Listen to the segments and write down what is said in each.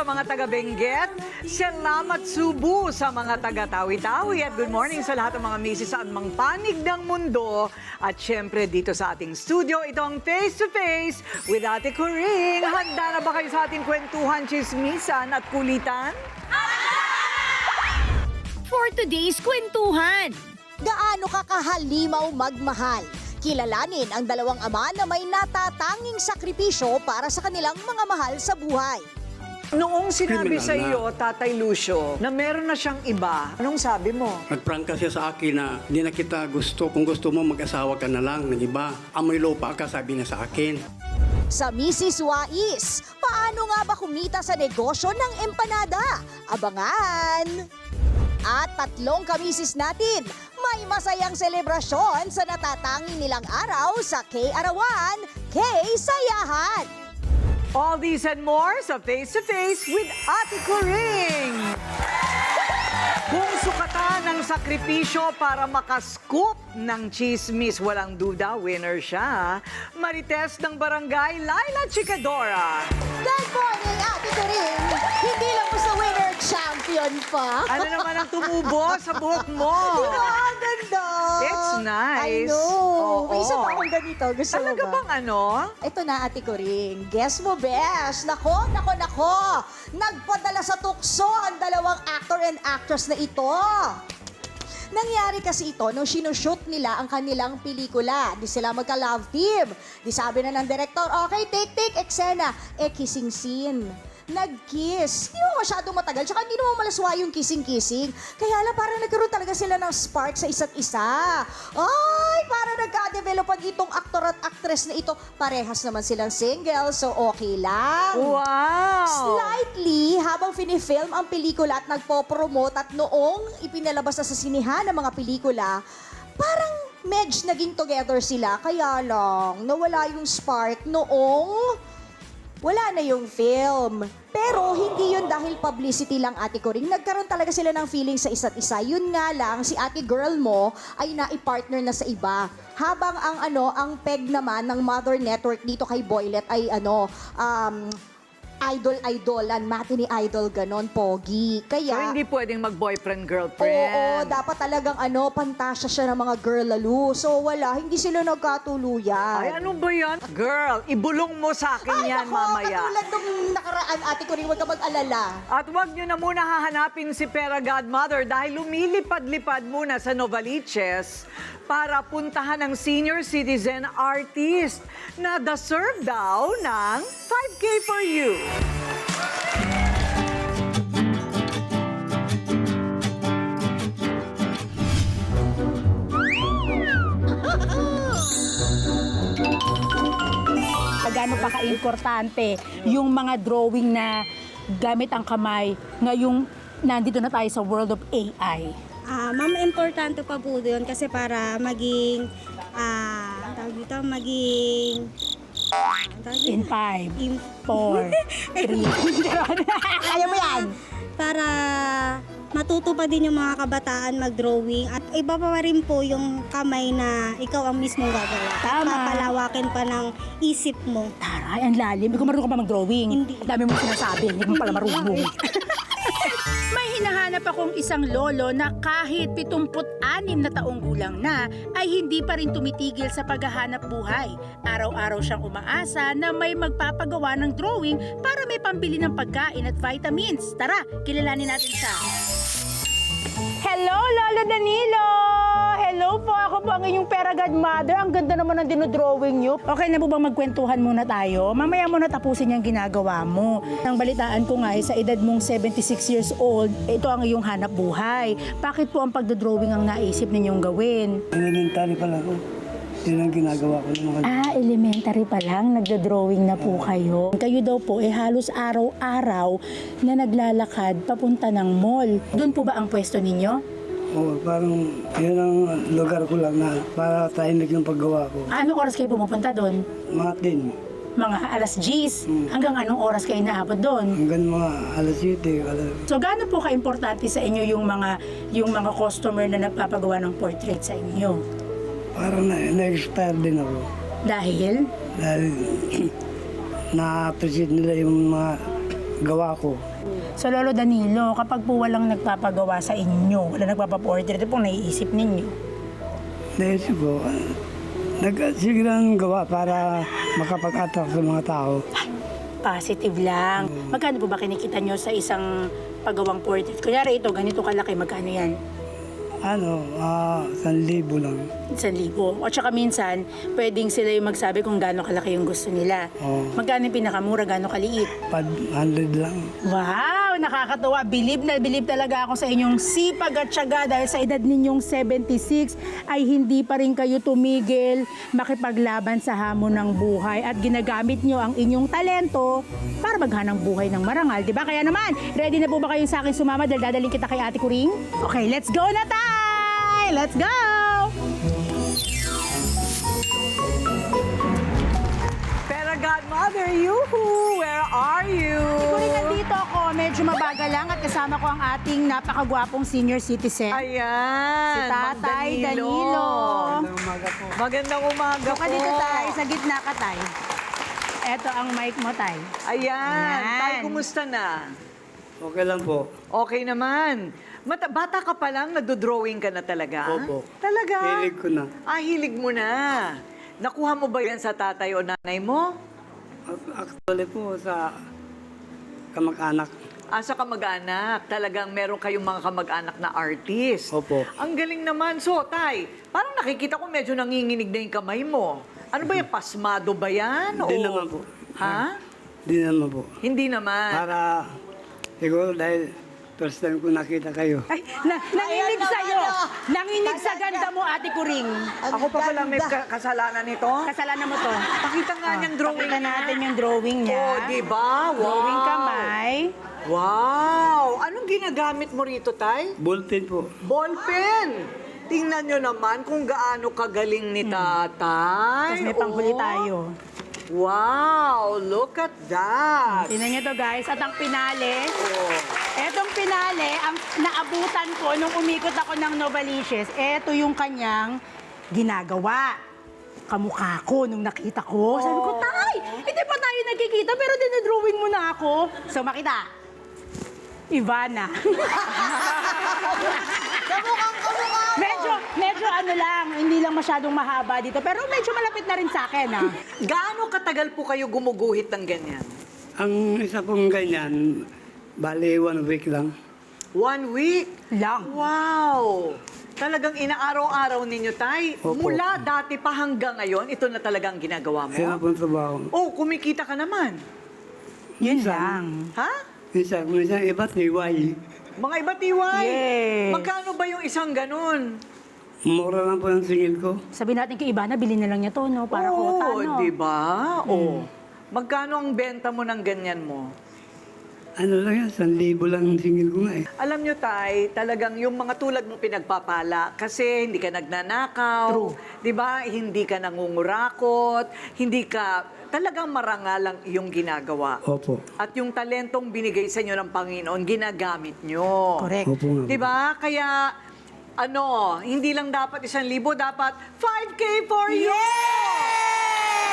sa mga taga-Benguet. Salamat Subu sa mga taga-Tawi-Tawi. At good morning sa lahat ng mga misis sa anumang panig ng mundo. At syempre dito sa ating studio, ito ang Face to Face with Ate Coring. Handa na ba kayo sa ating kwentuhan, chismisan at kulitan? For today's kwentuhan. Gaano ka kahalimaw magmahal? Kilalanin ang dalawang ama na may natatanging sakripisyo para sa kanilang mga mahal sa buhay. Noong sinabi Criminal sa na. iyo, Tatay Lucio, na meron na siyang iba, anong sabi mo? Nagprangka siya sa akin na hindi na kita gusto. Kung gusto mo, mag-asawa ka na lang ng iba. Amoy lupa ka, sabi niya sa akin. Sa Mrs. Wais, paano nga ba kumita sa negosyo ng empanada? Abangan! At tatlong kamisis natin, may masayang selebrasyon sa natatanging nilang araw sa K-Arawan, K-Sayahan. All these and more sa Face to Face with Ate Coring. Kung sukatan ng sakripisyo para makascoop ng chismis, walang duda, winner siya. Marites ng Barangay, Laila Chicadora. Good morning, Ate Coring! Hindi lang mo sa winner, champion pa. Ano naman ang tumubo sa buhok mo? Di ba? Ang ganda! It's nice. I know. May Oo. isa pa akong ganito. Gusto Talaga mo ba? bang ano? Ito na, Ate Coring. Guess mo, Bes. Nako. Nagpadala sa tukso ang dalawang actor and actress na ito. Nangyari kasi ito nung sinushoot nila ang kanilang pelikula. Di sila magka-love team. Di sabi na ng director, okay, take, eksena. Kissing scene. Nag-kiss. Hindi mo masyadong matagal, tsaka hindi naman malaswa yung kissing-kissing. Kaya lang parang nagkaroon talaga sila ng spark sa isa't isa. Ay, parang nagka-developan itong aktor at actress na ito. Parehas naman silang single, so okay lang. Wow! Slightly, habang finifilm ang pelikula at nagpo-promote at noong ipinalabas na sa sinihan ng mga pelikula, parang medj naging together sila. Kaya lang, nawala yung spark noong wala na yung film. Pero hindi yun dahil publicity lang, Ate Coring. Nagkaroon talaga sila ng feeling sa isa't isa. Yun nga lang, si ate girl mo ay nai-partner na sa iba. Habang ang peg naman ng Mother Network dito kay Boylet ay idol-idolan, matinee idol, ganon, pogi. So Kaya, hindi pwedeng mag-boyfriend-girlfriend. oo, dapat talagang pantasya siya ng mga girl lalo. So wala, hindi sila nagkatuluyan. Ay, ano ba yan? Girl, ibulong mo sa akin yan nako, mamaya. katulad nung nakaraan, Ate Coring, huwag ka mag-alala. At huwag nyo na muna hahanapin si Pera Godmother dahil lumilipad-lipad muna sa Novaliches para puntahan ng senior citizen artist na deserve daw ng 5K for you. Gaano pa ka-importante yung mga drawing na gamit ang kamay ngayong nandito na tayo sa world of AI. Ma'am, importante pa po yun kasi para maging, tawag dito, maging, In 5, in, 4, 3. Kaya mo yan! para matuto pa din yung mga kabataan mag-drawing at iba pa rin po yung kamay na ikaw ang mismong gagawa. Tama. Papalawakin pa ng isip mo. Taray, ang lalim. Ikaw marunong ka pa mag-drawing. Hindi. Dami mo sinasabi. Hindi mo pala marunong. May hinahanap akong isang lolo na kahit 76 na taong gulang na ay hindi pa rin tumitigil sa paghahanap buhay. Araw-araw siyang umaasa na may magpapagawa ng drawing para may pambili ng pagkain at vitamins. Tara, kilalanin natin siya. Hello, Lolo Danilo! Hello po, ako po ang inyong Pera Godmother. Ang ganda naman ng dinodrawing nyo. Okay na po bang magkwentuhan muna tayo? Mamaya mo na tapusin yung ginagawa mo. Ang balitaan ko nga sa edad mong 76 years old, ito ang iyong hanap buhay. Bakit po ang pagdodrawing ang naisip ninyong gawin? Elementary pala ako. Yun ang ginagawa ko ng mga... Elementary pa lang, nagdodrawing na po kayo. Kayo daw po halos araw-araw na naglalakad papunta ng mall. Doon po ba ang pwesto ninyo? Oo, parang yun ang lugar ko lang na para tahimik yung paggawa ko. Anong oras kayo pumupunta doon? Mga din. Mga alas 10? Hanggang anong oras kayo naabot doon? Hanggang mga alas 7, alas... So gaano po ka-importante sa inyo yung mga customer na nagpapagawa ng portrait sa inyo? Parang na-expire din ako. Dahil Dahil na-appreciate nila yung mga gawa ko. So Lolo Danilo, kapag po walang nagpapagawa sa inyo, wala nagpapaportrait, ito pong naiisip ninyo. Naisip ko, sige lang gawa para makapag-attract sa mga tao. Positive lang. Magkano po ba kinikita nyo sa isang paggawang portrait? Kunyari ito, ganito kalaki, magkano yan? 1,000 lang. 1,000. At saka minsan, pwedeng sila yung magsabi kung gaano kalaki yung gusto nila. Oo. Magkano yung pinakamura, gaano kaliit? 500 lang. Wow! Nakakatuwa. Bilib na bilib talaga ako sa inyong sipag at tiyaga dahil sa edad ninyong 76 ay hindi pa rin kayo tumigil makipaglaban sa hamon ng buhay at ginagamit nyo ang inyong talento para maghanang buhay ng marangal. Diba? Kaya naman, ready na po ba kayo sa akin sumama dahil dadaling kita kay Ate Kuring? Okay, let's go na tayo! Let's go! Pero Godmother, yoo-hoo! Where are you? Kuring, nandito ako. Medyo mabagal lang at kasama ko ang ating napakagwapong senior citizen. Ayan. Si Tatay Danilo. Magandang umaga Doon ka po. dito, Tay. Sa gitna ka, Tay. Eto ang mic mo, Tay. Ayan. Ayan. Tay, kumusta na? Okay lang po. Okay naman. Bata ka pa lang, nagdo-drawing ka na talaga? Opo. Talaga? Hilig ko na. Hilig mo na. Nakuha mo ba yan sa tatay o nanay mo? Actually po sa kamag-anak. Sa kamag-anak. Talagang meron kayong mga kamag-anak na artist. Opo. Ang galing naman. So, Tay, parang nakikita ko medyo nanginginig na yung kamay mo. Ano ba yan? Pasmado ba yan? Hindi O- naman po. Ha? Hindi naman po. Hindi naman. Para siguro dahil first time ko nakita kayo. Ay, nanginig Ayan sa'yo. naman, oh. Nanginig sa ganda mo, Ate Kuring. Ako pa pala may kasalanan nito? Kasalanan mo to. Pakita nga niyang drawing Pakita natin yung drawing niya. Oh, di ba? Wow. Drawing kamay. Wow! Anong ginagamit mo rito, Tay? Ballpen po. Ballpen! Tingnan nyo naman kung gaano kagaling ni Tatay. Tapos may panghuli Oh. tayo. Wow! Look at that! Tingnan niyo to, guys. At ang pinale, Oh. etong pinale, ang naabutan ko nung umikot ako ng Novaliches, eto yung kanyang ginagawa. Kamukha ko nung nakita ko. Sabi ko, Tay, hindi pa tayo nagkikita pero dinadrawing mo na ako. So, makita. Ivana. medyo ano lang, hindi lang masyadong mahaba dito. Pero medyo malapit na rin sa akin, ha? Gaano katagal po kayo gumuguhit ng ganyan? Ang isa pong ganyan, bali 1 week lang. 1 week? Lang. Wow! Talagang inaaraw-araw ninyo, Tay. Opo. Mula dati pa hanggang ngayon, ito na talagang ginagawa mo? Kaya po ang trabaho. Oh, kumikita ka naman. Yun lang. Ha? Minsan iba't iway. Mga iba't iway. Yes. Magkano ba yung isang ganun? Mura lang po ang singil ko. Sabi natin kay Ivana, bilhin na lang niya to, no? Para kota, no? di ba? Oh. Magkano ang benta mo ng ganyan mo? Ano lang yan, 1,000 lang ang singil ko nga eh. Alam nyo, Tay, talagang yung mga tulad mong pinagpapala kasi hindi ka nagnanakaw, di ba? Hindi ka nangungurakot, hindi ka talagang marangal ang iyong ginagawa. Opo. At yung talentong binigay sa inyo ng Panginoon, ginagamit nyo. Correct. Opo nga. Di ba? Kaya, hindi lang dapat 1,000, dapat 5K for you!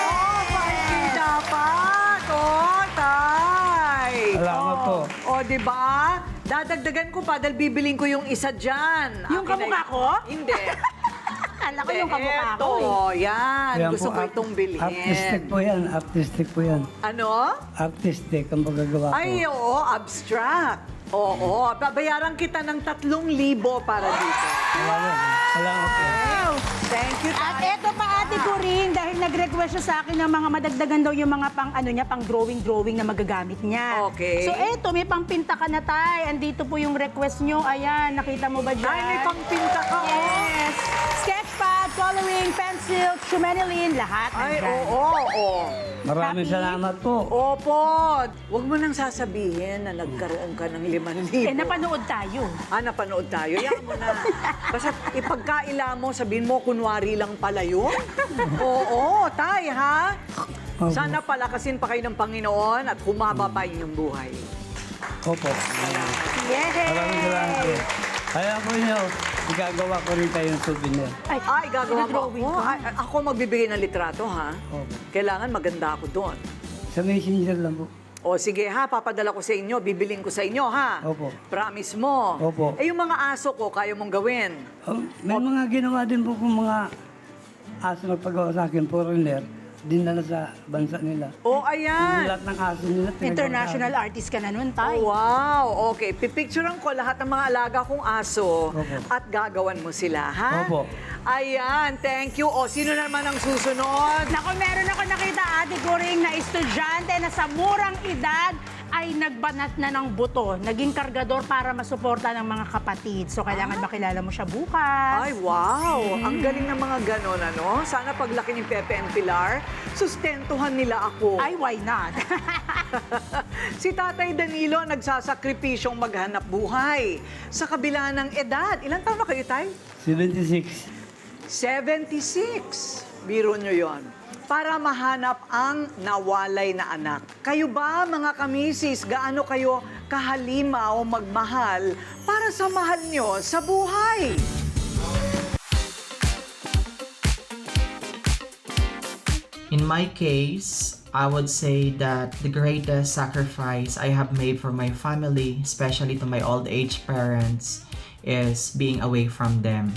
Oh, 5K dapat! Oh, Tay! Salamat po. Oh, di ba? Dadagdagan ko pa dahil bibiling ko yung isa dyan. Yung Akin kamukha ay- ko? Hindi. Alam ko yung kamukha ko, Eto, eh. yan. Yan Gusto po, ko itong bilhin. Artistic po yan, artistic po yan. Ano? Artistic ang pagkagawa ko. Ay, oo, abstract. Oo, babayaran kita ng 3,000 para dito. Salamat po. Thank you, At Tay. eto pa, Ate Kuring, dahil nag-request siya sa akin ng mga madagdagan daw yung mga pang drawing na magagamit niya. Okay. So eto, may pangpinta ka na, Tay. Andito po yung request nyo. Ayan, nakita mo ba dyan? Ay, may pangpinta ka. Yes. Sketchpad, coloring, pencil, chumenilin, lahat Ay, nandyan. oo. Maraming Happy? salamat po. Opo. Huwag mo nang sasabihin na nagkaroon ka ng 5,000. Napanood tayo. Napanood tayo. Yan mo na. Basta ipagkaila mo, sabihin mo, kunwari lang pala yun. Oo, Tay, ha? Opo. Sana palakasin pa kayo ng Panginoon at humaba pa inyong buhay. Opo. Yay! Maraming salamat po. Kaya po nyo, igagawa ko rin kayong souvenir. Ay, gagawa mo drawing ako. ka? Ako magbibigay ng litrato, ha? Opo. Kailangan maganda ako doon. Sa messenger lang po. O sige ha, papadala ko sa inyo, bibiling ko sa inyo ha. Opo. Promise mo. Opo. Eh yung mga aso ko, kaya mong gawin. May mga ginawa din po kung mga aso nagpagawa sa akin, foreigner, dinala sa bansa nila. O Yung ayan. lahat ng aso nila. International artist ka na nun, Tay. Oh, wow. Okay, pipicturean ko lahat ng mga alaga kong aso Opo. at gagawan mo sila, ha? Opo. Ayan, thank you. O, sino naman ang susunod? Naku, meron ako nakita, Ate Kuring, na estudyante na sa murang edad ay nagbanat na ng buto. Naging kargador para masuporta ng mga kapatid. So, kailangan makilala mo siya bukas. Ay, wow! Ang galing ng mga ganon, ano? Sana paglaki ni Pepe and Pilar, sustentuhan nila ako. Ay, why not? Si Tatay Danilo nagsasakripisyong maghanap buhay sa kabila ng edad. Ilan taon na kayo, Tay? 76. 76. Biro nyo yon. Para mahanap ang nawalay na anak. Kayo ba, mga kamisis, gaano kayo kahalima o magmahal para sa mahal nyo sa buhay? In my case, I would say that the greatest sacrifice I have made for my family, especially to my old age parents, is being away from them.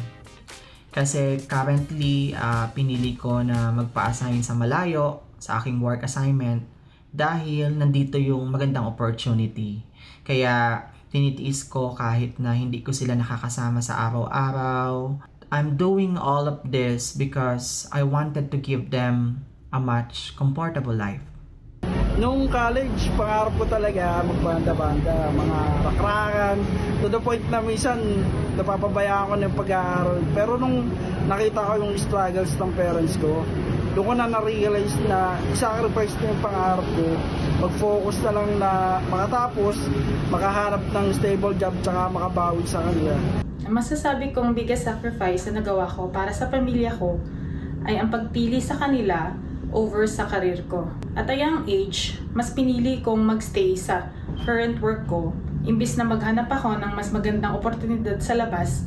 Kasi currently, pinili ko na magpa-assign sa malayo sa aking work assignment dahil nandito yung magandang opportunity. Kaya tinitiis ko kahit na hindi ko sila nakakasama sa araw-araw. I'm doing all of this because I wanted to give them a much comfortable life. Nung college, pangarap ko talaga magbanda-banda, mga rakrakan. To the point na minsan, napapabayaan ko ng pag-aaral. Pero nung nakita ko yung struggles ng parents ko, doon ko na na-realize na sacrifice ko yung pangarap ko. Mag-focus na lang na makatapos, makahanap ng stable job, tsaka makabawi sa kanila. Ang masasabi kong biggest sacrifice na nagawa ko para sa pamilya ko ay ang pagpili sa kanila over sa karir ko. At a young age, mas pinili kong magstay sa current work ko imbis na maghanap ako ng mas magandang oportunidad sa labas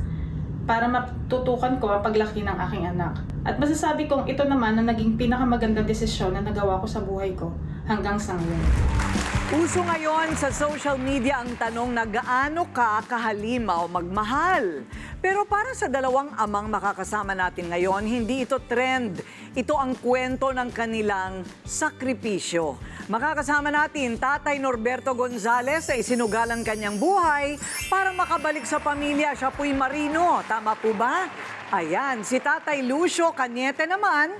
para matutukan ko ang paglaki ng aking anak. At masasabi kong ito naman ang naging pinakamagandang desisyon na nagawa ko sa buhay ko hanggang sa ngayon. Uso ngayon sa social media ang tanong na gaano ka kahalima o magmahal. Pero para sa dalawang amang makakasama natin ngayon, hindi ito trend. Ito ang kwento ng kanilang sakripisyo. Makakasama natin Tatay Norberto Gonzales na isinugalang kanyang buhay para makabalik sa pamilya. Siya po'y marino. Tama po ba? Ayan, si Tatay Lucio Cañete naman,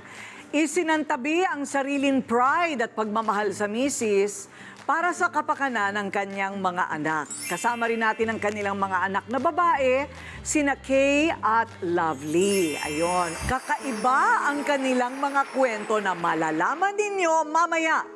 isinantabi ang sariling pride at pagmamahal sa misis para sa kapakanan ng kanyang mga anak. Kasama rin natin ang kanilang mga anak na babae, sina Kay at Lovely. Ayon, kakaiba ang kanilang mga kwento na malalaman ninyo mamaya.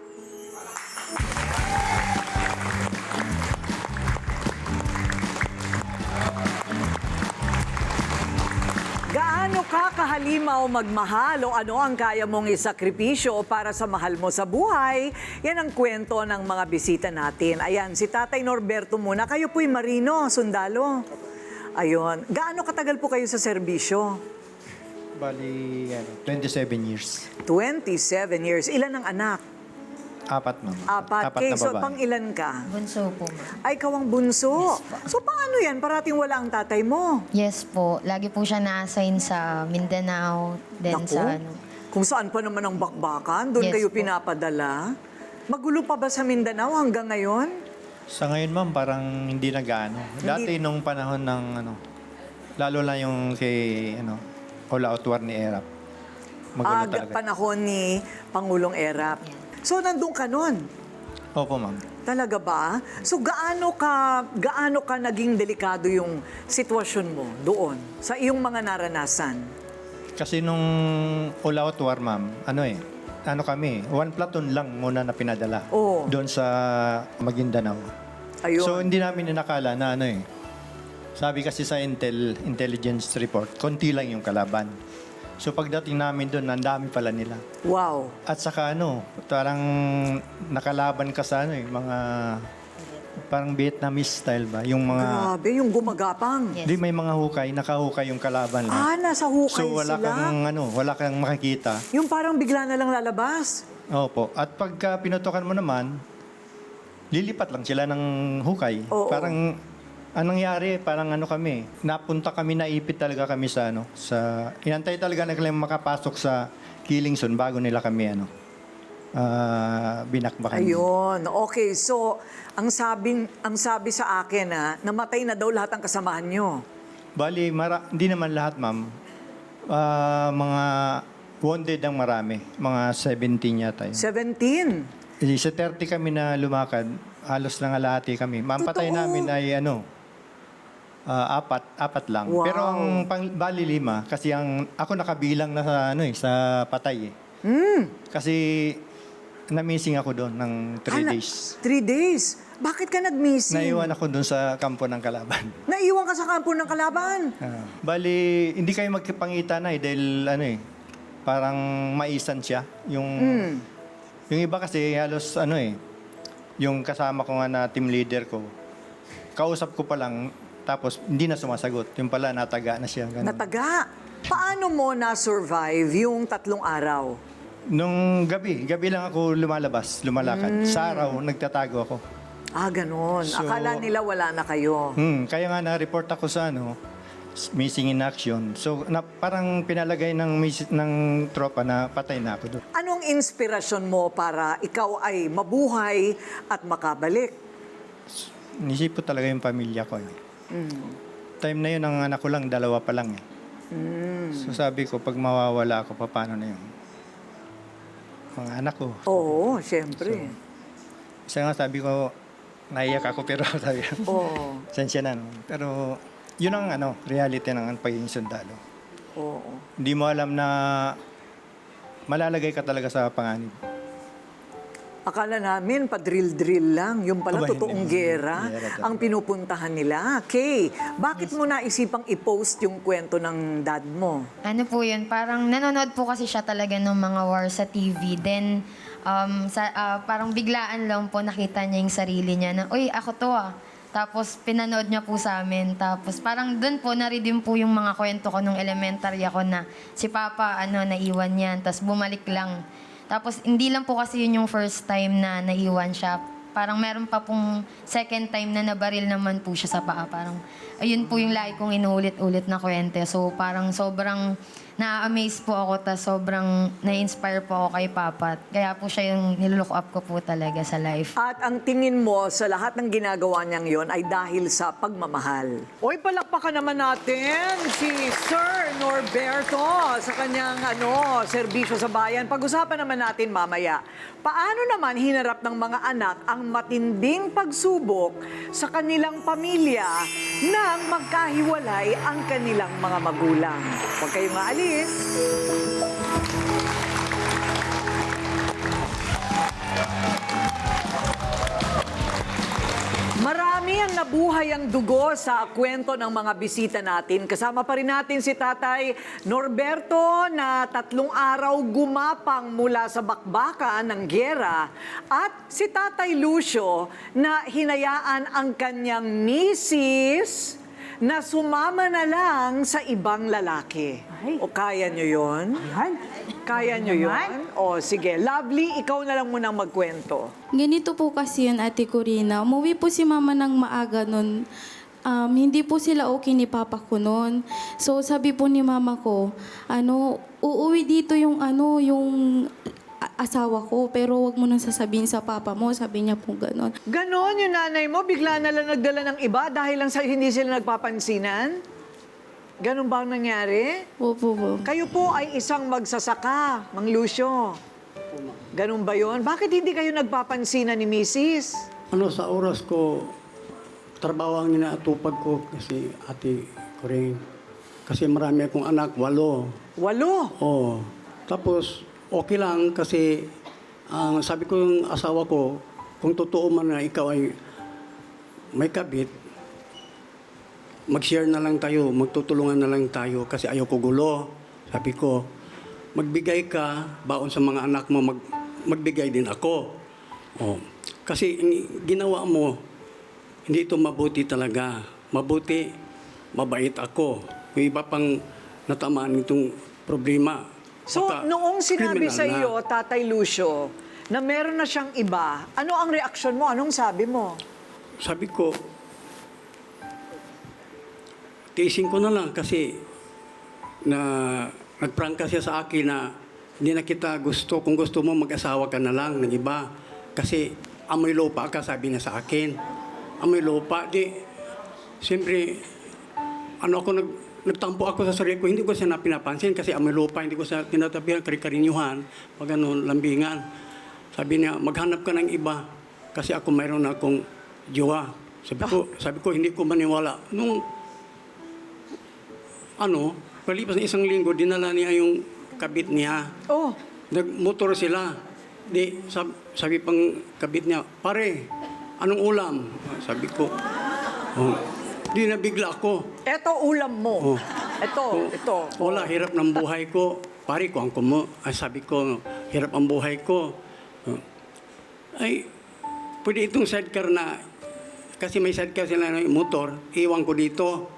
Gaano ka kahalima o magmahal o ano ang kaya mong isakripisyo para sa mahal mo sa buhay? Yan ang kwento ng mga bisita natin. Ayan, si Tatay Norberto muna. Kayo po'y marino, sundalo. Ayun. Gaano katagal po kayo sa serbisyo? Bali, 27 years. 27 years. Ilan ang anak? 4, ma'am. 4. 4 Okay, na so babae. pang ilan ka? Bunso po, ma'am. Ay, ikaw ang bunso. Yes, po. So paano yan? Parating wala ang tatay mo. Yes po. Lagi po siya na-assign sa Mindanao, then Naku, sa kung saan pa naman ang bakbakan, doon Yes kayo po. pinapadala. Magulo pa ba sa Mindanao hanggang ngayon? Sa ngayon, ma'am, parang hindi na gaano. Dati nung panahon ng, lalo na yung kay, Ola Otwar ni Erap. Magulo talaga. Panahon ni Pangulong Erap. So, nandun ka nun? Opo, ma'am. Talaga ba? So, gaano ka naging delikado yung sitwasyon mo doon sa iyong mga naranasan? Kasi nung Ola Otwar, ma'am, kami, 1 platoon lang muna na pinadala. Oo. Doon sa Maguindanao. Ayun. So, hindi namin inakala na sabi kasi sa intelligence report, konti lang yung kalaban. So pagdating namin doon, ang dami pala nila. Wow. At saka parang nakalaban ka sa mga parang Vietnamese style ba? Yung mga Grabe, yung gumagapang. Yes. di may mga hukay, nakahukay yung kalaban lang. Nasa hukay So wala sila. wala kang makikita. Yung parang bigla na lang lalabas. Opo. At pagka pinutukan mo naman, lilipat lang sila ng hukay. Oo. Parang, anong nangyari? Parang ano kami, napunta kami, naipit talaga kami sa inantay talaga na kami makapasok sa Kilingson bago nila kami binakbakan. Ayun. Okay, so ang sabi sa akin namatay na daw lahat ng kasamahan nyo. Bali, hindi naman lahat, ma'am. Mga wounded ang marami. Mga 17 yata yun. 17. Sa 30 kami na lumakad, halos nangalahati kami. Mampatay Totoo. namin ay apat lang. Wow. Pero ang bali 5 kasi ako nakabilang na sa patay eh. Kasi na-missing ako doon ng 3 days. 3 days? Bakit ka nag-missing? Naiwan ako doon sa kampo ng kalaban. Naiwan ka sa kampo ng kalaban? Bali, hindi kayo magkipangita na dahil parang maisan siya. Yung iba kasi halos yung kasama ko nga na team leader ko, kausap ko pa lang, tapos hindi na sumasagot. Yung pala, nataga na siya. Ganun. Nataga? Paano mo na-survive yung 3 araw? Nung gabi lang ako lumalakad. Sa araw, nagtatago ako. Ganon. So, Akala nila wala na kayo. Kaya nga na-report ako sa missing in action. So, parang pinalagay ng tropa na patay na ako doon. Anong inspirasyon mo para ikaw ay mabuhay at makabalik? Nisip ko talaga yung pamilya ko. Time na yun, ang anak ko lang, 2 pa lang. So sabi ko, pag mawawala ako, paano na yung mga anak ko? Oo, syempre. Isa nga sabi ko, naiyak ako, pero sabi ko, sensya na. No? Pero yun ang reality ng pagiging sundalo. Oo. Hindi mo alam na malalagay ka talaga sa panganib. Akala namin, pa-drill-drill lang. Yung pala, Aba, totoong hindi. gera Gera ang pinupuntahan nila. Kay, bakit mo naisipang i-post yung kwento ng dad mo? Ano po yun, parang nanonood po kasi siya talaga ng mga war sa TV. Then, parang biglaan lang po nakita niya yung sarili niya na, uy, ako to Tapos pinanood niya po sa amin. Tapos parang doon po na-redeem po yung mga kwento ko nung elementary ako na si Papa naiwan yan. Tapos bumalik lang. Tapos hindi lang po kasi yun yung first time na naiwan siya. Parang meron pa pong second time na nabaril naman po siya sa paa. Parang ayun po yung lagi kong inuulit-ulit na kwento. So parang sobrang na-amaze po ako, tas sobrang na-inspire po ako kay Papa. Kaya po siya yung nilook up ko po talaga sa life. At ang tingin mo sa lahat ng ginagawa niyang yon ay dahil sa pagmamahal. Oy, palakpakan naman natin si Sir Norberto sa kanyang serbisyo sa bayan. Pag-usapan naman natin mamaya. Paano naman hinarap ng mga anak ang matinding pagsubok sa kanilang pamilya nang magkahiwalay ang kanilang mga magulang? Huwag kayong maalis. Marami ang nabuhay ang dugo sa kwento ng mga bisita natin. Kasama pa rin natin si Tatay Norberto na 3 araw gumapang mula sa bakbakan ng giyera at si Tatay Lucio na hinayaan ang kanyang misis na sumama na lang sa ibang lalaki. O kaya nyo yun? Kaya nyo yun? O sige, Lovely, ikaw na lang munang magkwento. Ganito po kasi yun, Ate Corina. Umuwi po si Mama ng maaga nun. Hindi po sila okay ni Papa ko nun. So sabi po ni Mama ko, uuwi dito yung asawa ko, pero wag mo nang sasabihin sa Papa mo. Sabi niya po ganon. Ganon yung nanay mo, bigla na lang nagdala ng iba dahil lang sa hindi sila nagpapansinan? Ganon ba ang nangyari? Opo po. Kayo po ay isang magsasaka, Mang Lucio. Ganon ba yun? Bakit hindi kayo nagpapansinan ni Mrs.? Sa oras ko, trabaho ang inaatupag ko kasi Ate Coring. Kasi marami akong anak, 8. 8? Oo. Tapos, okay lang kasi sabi ko yung asawa ko, kung totoo man na ikaw ay may kabit, mag-share na lang tayo, magtutulungan na lang tayo kasi ayaw ko gulo. Sabi ko, magbigay ka, baon sa mga anak mo, magbigay din ako. Kasi ginawa mo, hindi ito mabuti talaga. Mabuti, mabait ako. Yung iba pang natamaan itong problema. So, Baka noong sinabi criminal sa na. iyo, Tatay Lucio, na meron na siyang iba, ano ang reaksyon mo? Anong sabi mo? Sabi ko, tiisin ko na lang kasi nagprangka siya sa akin na hindi na kita gusto. Kung gusto mo, mag-asawa ka na lang ng iba. Kasi amoy lupa ka, sabi niya sa akin. Amoy lupa. Di, siyempre, nagtampo ako sa sarili ko. Hindi ko siya na pinapansin kasi amoy lupa. Hindi ko siya tinatabihan, karikarinyuhan, pag lambingan. Sabi niya, maghanap ka ng iba. Kasi ako mayroon na akong jowa. Sabi ko, hindi ko maniwala. Nung, palipas na isang linggo, dinala niya yung kabit niya. Oh. Nagmotor sila. Di, sabi pang kabit niya, pare, anong ulam? Sabi ko, di nabigla ako. Eto ulam mo. Ito. Wala, hirap ng buhay ko. Pare, kuhaan ko mo. Sabi ko, hirap ang buhay ko. Ay, pwede itong sidecar na, kasi may sidecar sila ng motor, iwan ko dito.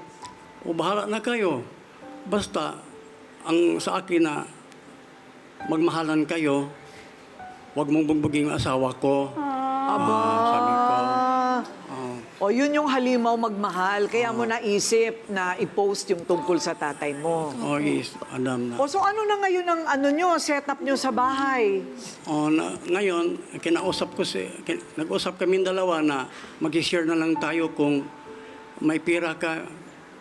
O bahala na kayo. Basta, ang sa akin na magmahalan kayo, huwag mong bugbugin ang asawa ko. Sabi ko. O yun yung halimaw magmahal, kaya mo naisip na i-post yung tungkol sa tatay mo. Yes, alam na. O so ano na ngayon ang setup nyo sa bahay? Ngayon, nag-usap kami dalawa na mag-share na lang tayo kung may pira ka,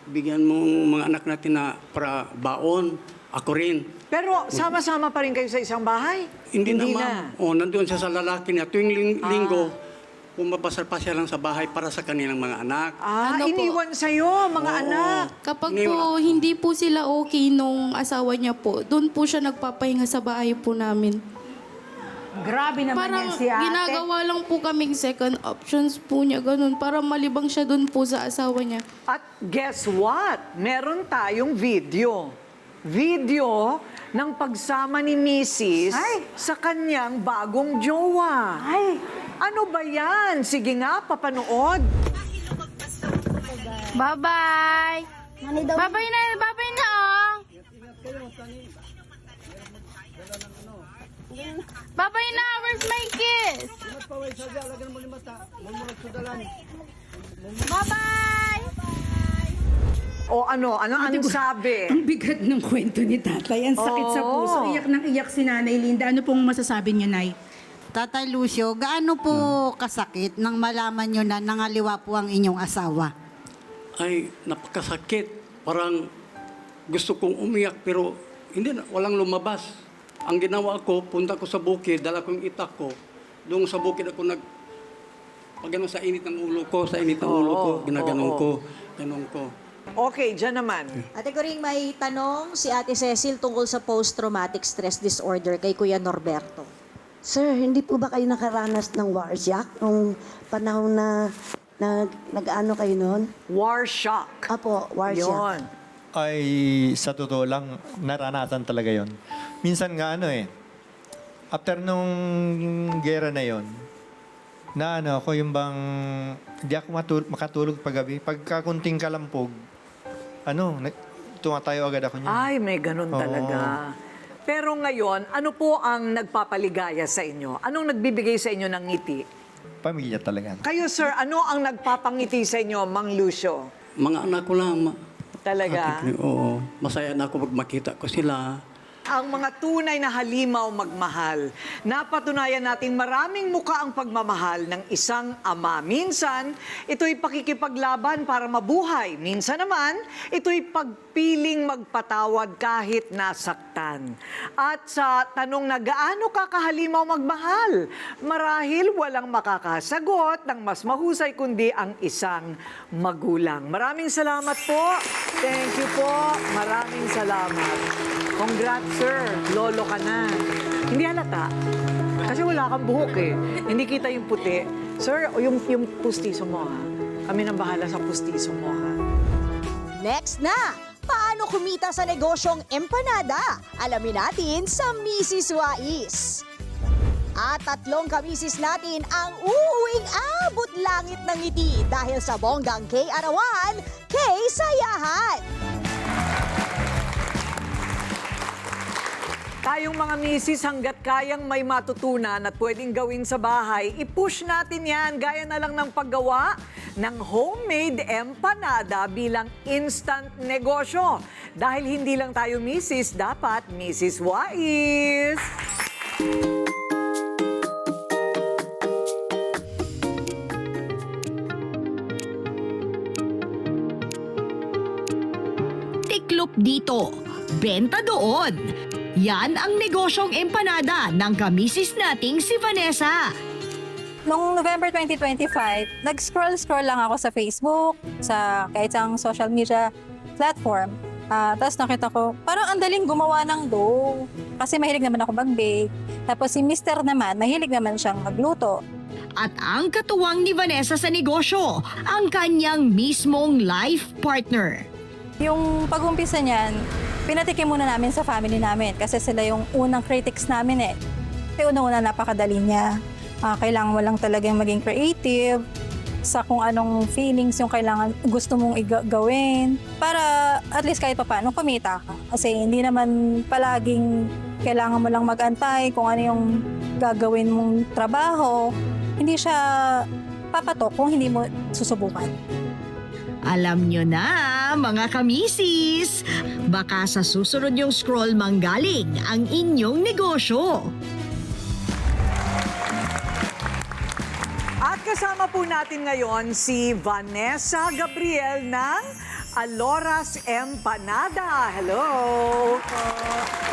bigyan mo mga anak natin na para baon. Ako rin. Pero sama-sama pa rin kayo sa isang bahay? Hindi na. Nandun siya sa lalaki niya. Tuwing linggo, pumapasal-pasya lang sa bahay para sa kanilang mga anak. Iniwan sa'yo, mga anak. Kapag po hindi po sila okay nung asawa niya po, doon po siya nagpapahinga sa bahay po namin. Grabe naman Parang yan si ate. ginagawa lang po kaming second options po niya, ganun, para malibang siya doon po sa asawa niya. At guess what? Meron tayong video. Video ng pagsama ni Mrs. sa kanyang bagong jowa. Ano ba yan? Sige nga, papanood. Bye-bye! Bye-bye na, oh! Bye-bye na, where's my kiss? Bye-bye! O anong sabi? Ang bigat ng kwento ni tatay. Ang sakit sa puso. Iyak nang iyak si Nanay Linda. Ano pong masasabi niyo, Nay? Tatay Lucio, gaano po kasakit nang malaman nyo na nangaliwa po ang inyong asawa? Ay, napakasakit. Parang gusto kong umiyak pero walang lumabas. Ang ginawa ko, punta ko sa bukid, dala ko yung itak ko. Doon sa bukid ako pag sa init ng ulo ko, ginaganon ko. Okay, dyan naman. Ate Coring, may tanong si Ate Cecil tungkol sa post-traumatic stress disorder kay Kuya Norberto. Sir, hindi po ba kayo nakaranas ng war shock nung panahon na nag-ano kayo noon? War shock. Apo, war shock. Yun. Ay, sa totoo lang, naranasan talaga yon. Minsan nga after nung gera na yon, ako yung bang, hindi ako makatulog paggabi. Pagkakunting kalampog, tumatayo agad ako niya. Ay, may ganun talaga. Pero ngayon, ano po ang nagpapaligaya sa inyo? Anong nagbibigay sa inyo ng ngiti? Pamilya talaga. Kayo, sir, ano ang nagpapangiti sa inyo, Mang Lucio? Mga anak ko lang. Talaga? Oo. Masaya na ako pag makita ko sila. Ang mga tunay na halimaw magmahal. Napatunayan natin maraming muka ang pagmamahal ng isang ama. Minsan, ito'y pakikipaglaban para mabuhay. Minsan naman, ito'y pagpiling magpatawad kahit nasaktan. At sa tanong na gaano ka kahalimaw magmahal, marahil walang makakasagot ng mas mahusay kundi ang isang magulang. Maraming salamat po. Thank you po. Maraming salamat. Congrats, sir. Lolo ka na. Hindi halata. Kasi wala kang buhok eh. Hindi kita yung puti. Sir, yung pustiso mo ha. Kami nang bahala sa pustiso mo ha. Next na! Paano kumita sa negosyong empanada? Alamin natin sa Mrs. Wais. At 3 kamisis natin ang uuwing abot langit ng ngiti dahil sa bonggang K-Arawan, K-Sayahan. Tayong mga misis, hanggat kayang may matutunan at pwedeng gawin sa bahay, i-push natin yan gaya na lang ng paggawa ng homemade empanada bilang instant negosyo. Dahil hindi lang tayo misis, dapat Mrs. Wais. Tiklop dito, benta doon. Yan ang negosyong empanada ng kamisis nating si Vanessa. Noong November 2025, nag-scroll lang ako sa Facebook, sa kahit isang social media platform. Tapos nakita ko, parang ang daling gumawa ng dough. Kasi mahilig naman ako mag-bake. Tapos si Mr. naman, mahilig naman siyang magluto. At ang katuwang ni Vanessa sa negosyo, ang kanyang mismong life partner. Yung pag-umpisa niyan, pinatikim muna namin sa family namin kasi sila yung unang critics namin eh. Kasi unang-una napakadali niya. Kailangan mo lang talagang maging creative sa kung anong feelings yung kailangan gusto mong gawin para at least kahit papaano kumita ka. Kasi hindi naman palaging kailangan mo lang mag-antay kung ano yung gagawin mong trabaho. Hindi siya papatok kung hindi mo susubukan. Alam nyo na, mga kamisis, baka sa susunod yung scroll manggaling ang inyong negosyo. At kasama po natin ngayon si Vanessa Gabriel ng Aloras Empanada. Hello!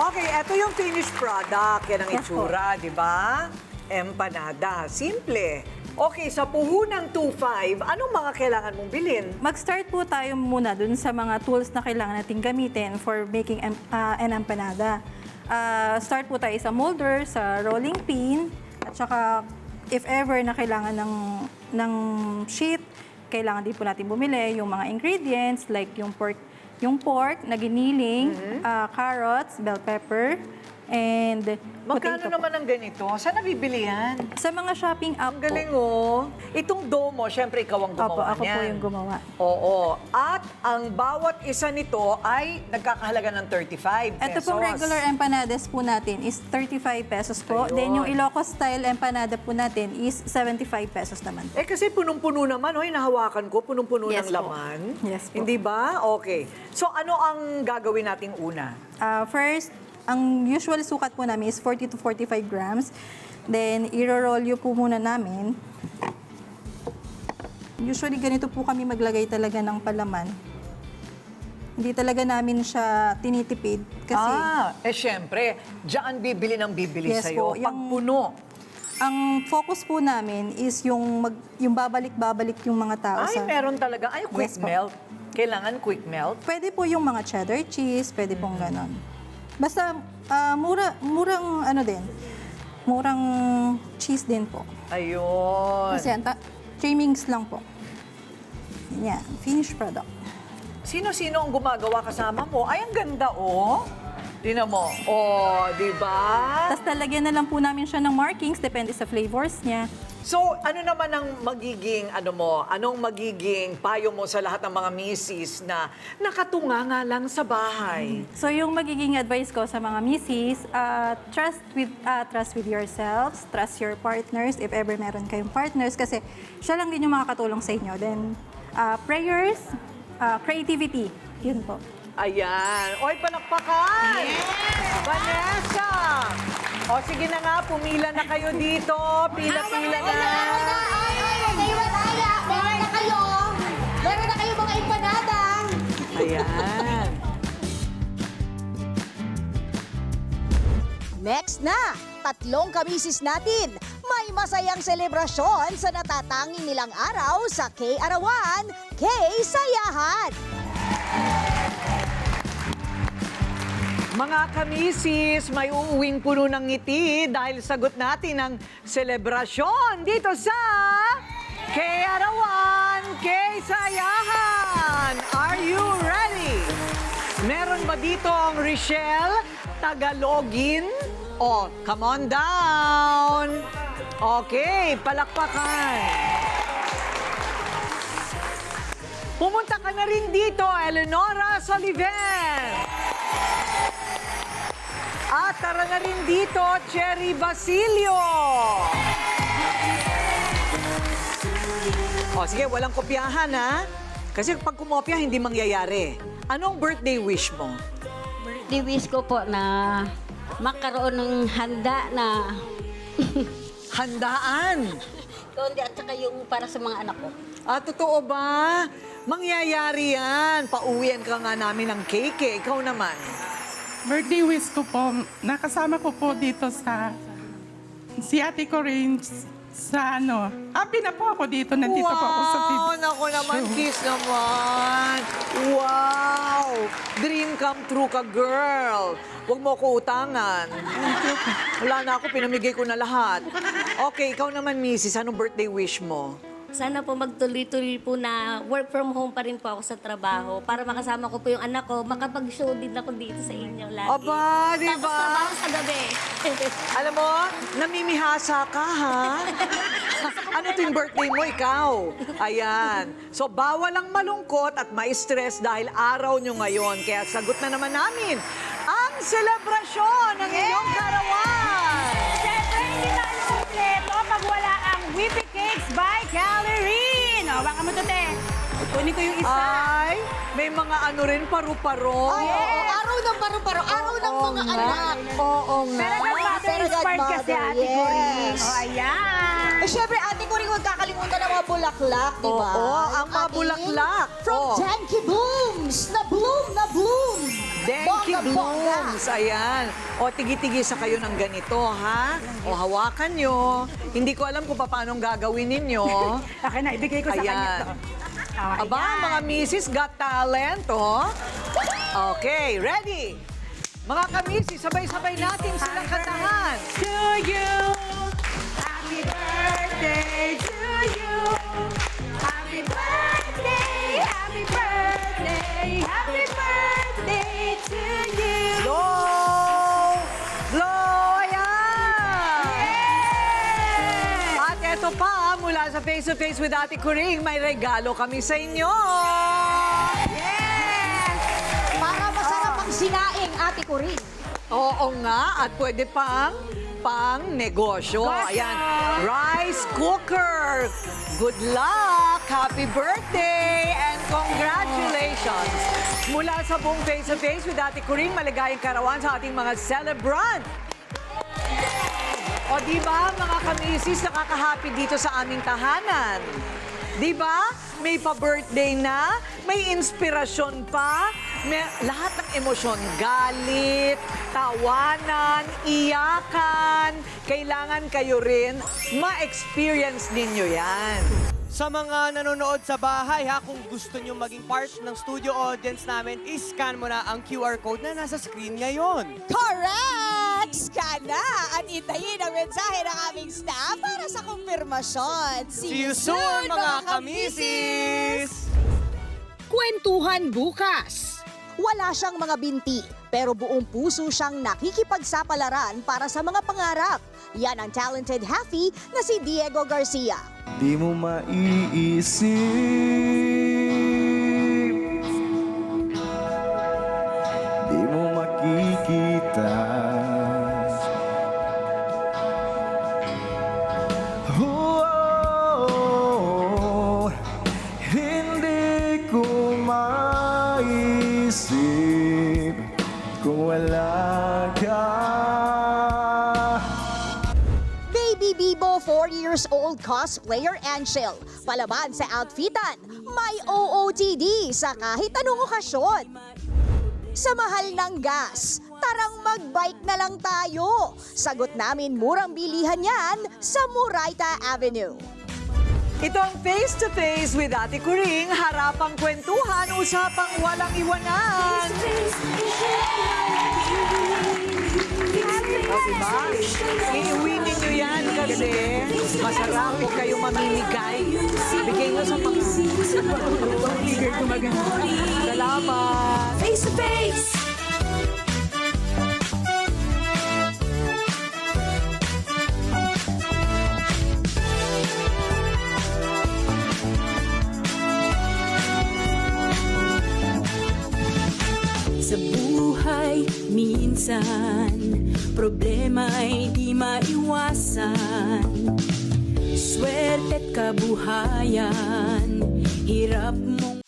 Okay, ito yung finished product. Yan ang itsura, di ba? Empanada. Simple. Okay, sa puhunang 2.5, anong mga kailangan mong bilhin? Mag-start po tayo muna dun sa mga tools na kailangan natin gamitin for making an empanada. Start po tayo sa molder, sa rolling pin, at saka if ever na kailangan ng sheet, kailangan din po natin bumili yung mga ingredients like yung pork na giniling, carrots, bell pepper, and Magkano naman ang ganito? Saan nabibili yan? Sa mga shopping app Ang galing oh. Itong dough mo, syempre ikaw ang gumawa Ako niyan. po yung gumawa. Oo. At ang bawat isa nito ay nagkakahalaga ng 35 pesos. Ito pong regular empanadas po natin is 35 pesos po. Ayun. Then yung Ilocos style empanada po natin is 75 pesos naman. Eh kasi punong-puno naman, oh, nahawakan ko, punong-puno Yes ng po. laman. Yes po. Hindi ba? Okay. So ano ang gagawin nating una? First, ang usual sukat po namin is 40 to 45 grams. Then, iro-roll po muna namin. Usually, ganito po kami maglagay talaga ng palaman. Hindi talaga namin siya tinitipid. Kasi, syempre, diyan bibili ng bibili Yes sa'yo. po, Pag puno. ang focus po namin is yung babalik-babalik yung mga tao Ay, meron talaga. Ay, quick Yes po. melt. Kailangan quick melt? Pwede po yung mga cheddar cheese, pwede pong ganon. Basta murang ano din, murang cheese din po. Ayun. Kasi trimmings lang po. Yan, finished product. Sino-sino ang gumagawa kasama mo? Ay, ang ganda, oh. Tingnan mo. Oh, di ba? Tapos talagyan na lang po namin siya ng markings, depende sa flavors niya. So, ano naman ang magiging, anong magiging payo mo sa lahat ng mga misis na nakatunga nga lang sa bahay? So yung magiging advice ko sa mga misis, trust with yourselves, trust your partners if ever meron kayong partners kasi siya lang din yung makakatulong sa inyo. Then prayers, creativity, yun po. Ayan. Oy, palakpakan! Yes! Vanessa! O, sige na nga, pumila na kayo dito. Pila-pila na. Meron na kayo mga empanada. Ayan. Next na, tatlong kamisis natin. May masayang selebrasyon sa natatanging nilang araw sa K-Arawan, K-Sayahan. Mga kamisis, may uuwing puno ng ngiti dahil sagot natin ang selebrasyon dito sa K-Arawan, K-Sayahan. Are you ready? Meron ba dito ang Richelle Tagalogin? Oh, come on down. Okay, palakpakan. Pumunta ka na rin dito, Eleonora Soliven. At tara na rin dito, Cherry Basilio. O sige, walang kopyahan ha. Kasi pag kumopya, hindi mangyayari. Anong birthday wish mo? Birthday wish ko po na magkaroon ng handa na Handaan. kundi at saka yung para sa mga anak ko. Totoo ba? Mangyayari yan. Pauwian ka nga namin ng cake. Ikaw naman. Birthday wish ko po, nakasama ko po dito sa si Ate Corinne sa happy na po ako dito. Nandito po ako sa TV. Wow! Naku naman, kiss naman. Wow! Dream come true ka, girl. Huwag mo ko utangan. Wala na ako, pinamigay ko na lahat. Okay, ikaw naman, Mrs. Anong birthday wish mo? Sana po magtuloy-tuloy po na work from home pa rin po ako sa trabaho para makasama ko po yung anak ko, makapag-show din ako dito sa inyo lagi. Aba, di Tapos ba? trabaho sa gabi. Alam mo, namimihasa ka, ha? Ano tuwing birthday mo, ikaw? Ayan. So, bawal ang malungkot at ma-stress dahil araw nyo ngayon. Kaya sagot na naman namin ang selebrasyon ng iyong karawan. Siyempre, hindi tayo kompleto pag wala ang Whippy Cakes by Calorie. O, baka mo to, te. Kunin ko yung isa. Ay, may mga ano rin, paru-paro. Ay, oo, araw ng paru-paro, araw ng mga anak. Oo nga. Pero godmother inspired kasi Ate Corinne. O, ayan. Eh, syempre, Ate Corinne, huwag kakalimutan ng mga bulaklak, di ba? Oo, ang mga ating bulaklak. From Oo. Denki Blooms, na bloom. Denki Bongga-bongga. Blooms. Ayan. O, tigi-tigisa kayo ng ganito, ha? O, hawakan nyo. Hindi ko alam kung paano gagawin ninyo. Akin na, ibigay ko sa kanya to. Aba, mga misis got talent, oh. Okay, ready? Mga kamisis, sabay-sabay natin silang kantahan. To you, happy birthday to you. Happy birthday, happy birthday, happy birthday to you. Blow! Blow! Ayan! At eto pa, mula sa Face to Face with Ate Corinne, may regalo kami sa inyo. Para masarap ang sinaing, Ate Corinne. Oo nga, at pwede pang negosyo. Ayan, rice cooker. Good luck! Happy birthday! And congratulations! Mula sa buong Face to Face with Ate Corinne, maligayang karawan sa ating mga celebrant. O di ba, mga kamisis, nakaka-happy dito sa aming tahanan. Di ba? May pa-birthday na, may inspirasyon pa, may lahat ng emosyon, galit, tawanan, iyakan. Kailangan kayo rin ma-experience ninyo yan. Sa mga nanonood sa bahay, kung gusto nyo maging part ng studio audience namin, iscan mo na ang QR code na nasa screen ngayon. Correct! Scan na at intayin ang mensahe ng aming staff para sa kumpirmasyon. See you soon, mga kamisis! Kwentuhan bukas. Wala siyang mga binti, pero buong puso siyang nakikipagsapalaran para sa mga pangarap. Yan ang talented Happy na si Diego Garcia. Di mo maiisip, di mo makikita. Hindi ko maisip kung wala ka. Baby Bibo, 4 years old cosplayer Angel. Palaban sa outfitan, may OOTD sa kahit anong okasyon. Sa mahal ng gas, tarang mag-bike na lang tayo. Sagot namin murang bilihan yan sa Murayta Avenue. Ito ang Face to Face with Ate Corinne, harapang kwentuhan, usapang walang iwanan. O diba? Iuwi ninyo yan kasi masarap kung kayo mamimigay. Bigay nyo sa mga bigay ko maganda. Salamat! Face to Face! Sa buhay buhay minsan, problema'y di maiwasan. Swerte't kabuhayan, hirap mong